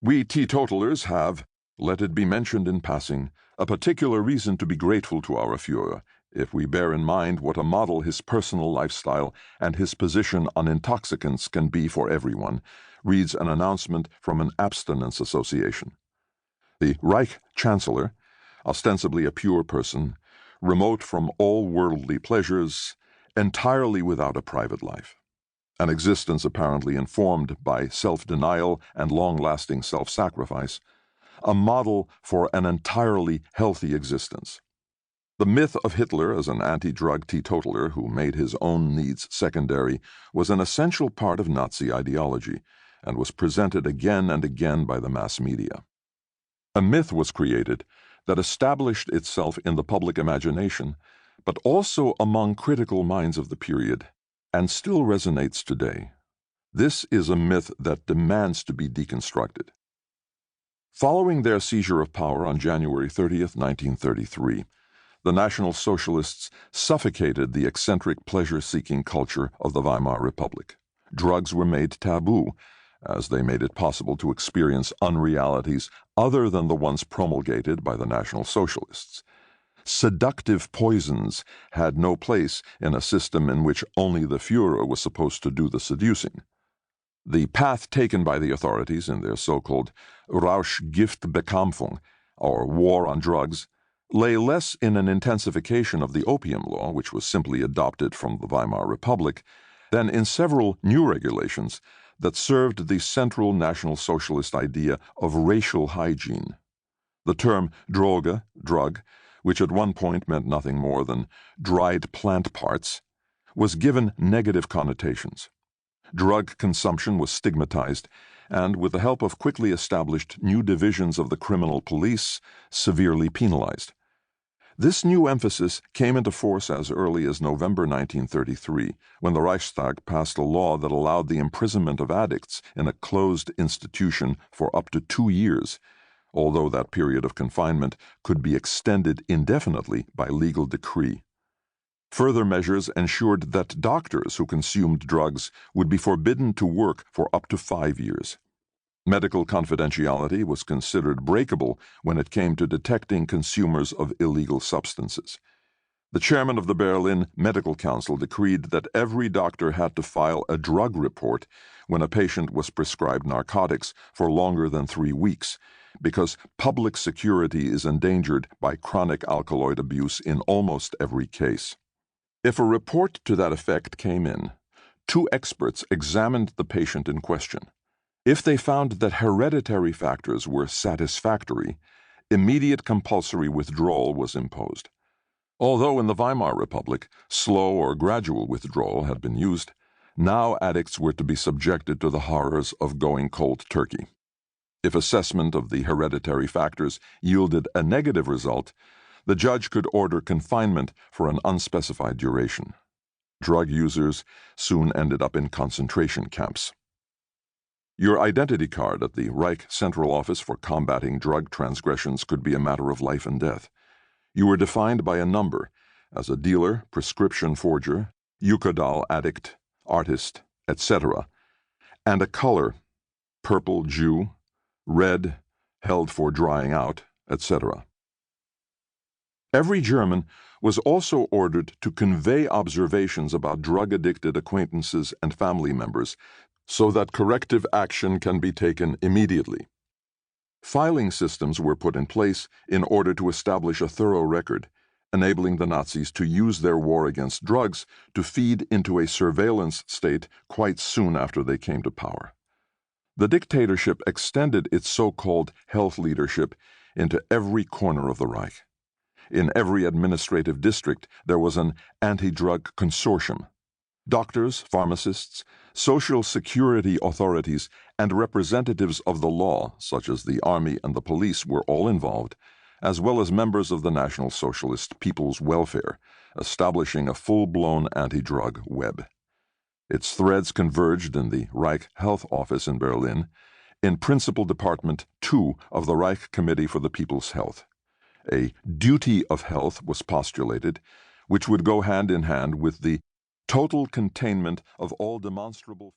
We teetotalers have, let it be mentioned in passing, a particular reason to be grateful to our Führer, if we bear in mind what a model his personal lifestyle and his position on intoxicants can be for everyone, reads an announcement from an abstinence association. The Reich Chancellor, ostensibly a pure person, remote from all worldly pleasures, entirely without a private life. An existence apparently informed by self-denial and long-lasting self-sacrifice, a model for an entirely healthy existence. The myth of Hitler as an anti-drug teetotaler who made his own needs secondary was an essential part of Nazi ideology and was presented again and again by the mass media. A myth was created that established itself in the public imagination, but also among critical minds of the period, and still resonates today. This is a myth that demands to be deconstructed. Following their seizure of power on January 30th, 1933, the National Socialists suffocated the eccentric pleasure-seeking culture of the Weimar Republic. Drugs were made taboo, as they made it possible to experience unrealities other than the ones promulgated by the National Socialists. Seductive poisons had no place in a system in which only the Führer was supposed to do the seducing. The path taken by the authorities in their so-called Rauschgiftbekämpfung, or war on drugs, lay less in an intensification of the opium law, which was simply adopted from the Weimar Republic, than in several new regulations that served the central National Socialist idea of racial hygiene. The term droge, drug, which at one point meant nothing more than dried plant parts, was given negative connotations. Drug consumption was stigmatized and, with the help of quickly established new divisions of the criminal police, severely penalized. This new emphasis came into force as early as November 1933, when the Reichstag passed a law that allowed the imprisonment of addicts in a closed institution for up to 2 years, although that period of confinement could be extended indefinitely by legal decree. Further measures ensured that doctors who consumed drugs would be forbidden to work for up to 5 years. Medical confidentiality was considered breakable when it came to detecting consumers of illegal substances. The chairman of the Berlin Medical Council decreed that every doctor had to file a drug report when a patient was prescribed narcotics for longer than 3 weeks, because public security is endangered by chronic alkaloid abuse in almost every case. If a report to that effect came in, 2 experts examined the patient in question. If they found that hereditary factors were satisfactory, immediate compulsory withdrawal was imposed. Although in the Weimar Republic slow or gradual withdrawal had been used, now addicts were to be subjected to the horrors of going cold turkey. If assessment of the hereditary factors yielded a negative result, the judge could order confinement for an unspecified duration. Drug users soon ended up in concentration camps. Your identity card at the Reich Central Office for Combating Drug Transgressions could be a matter of life and death. You were defined by a number, as a dealer, prescription forger, Eukodal addict, artist, etc., and a color, purple Jew, red, held for drying out, etc. Every German was also ordered to convey observations about drug-addicted acquaintances and family members so that corrective action can be taken immediately. Filing systems were put in place in order to establish a thorough record, enabling the Nazis to use their war against drugs to feed into a surveillance state quite soon after they came to power. The dictatorship extended its so-called health leadership into every corner of the Reich. In every administrative district there was an anti-drug consortium. Doctors, pharmacists, social security authorities, and representatives of the law, such as the army and the police, were all involved, as well as members of the National Socialist People's Welfare, establishing a full-blown anti-drug web. Its threads converged in the Reich Health Office in Berlin, in Principal Department 2 of the Reich Committee for the People's Health. A duty of health was postulated, which would go hand in hand with the total containment of all demonstrable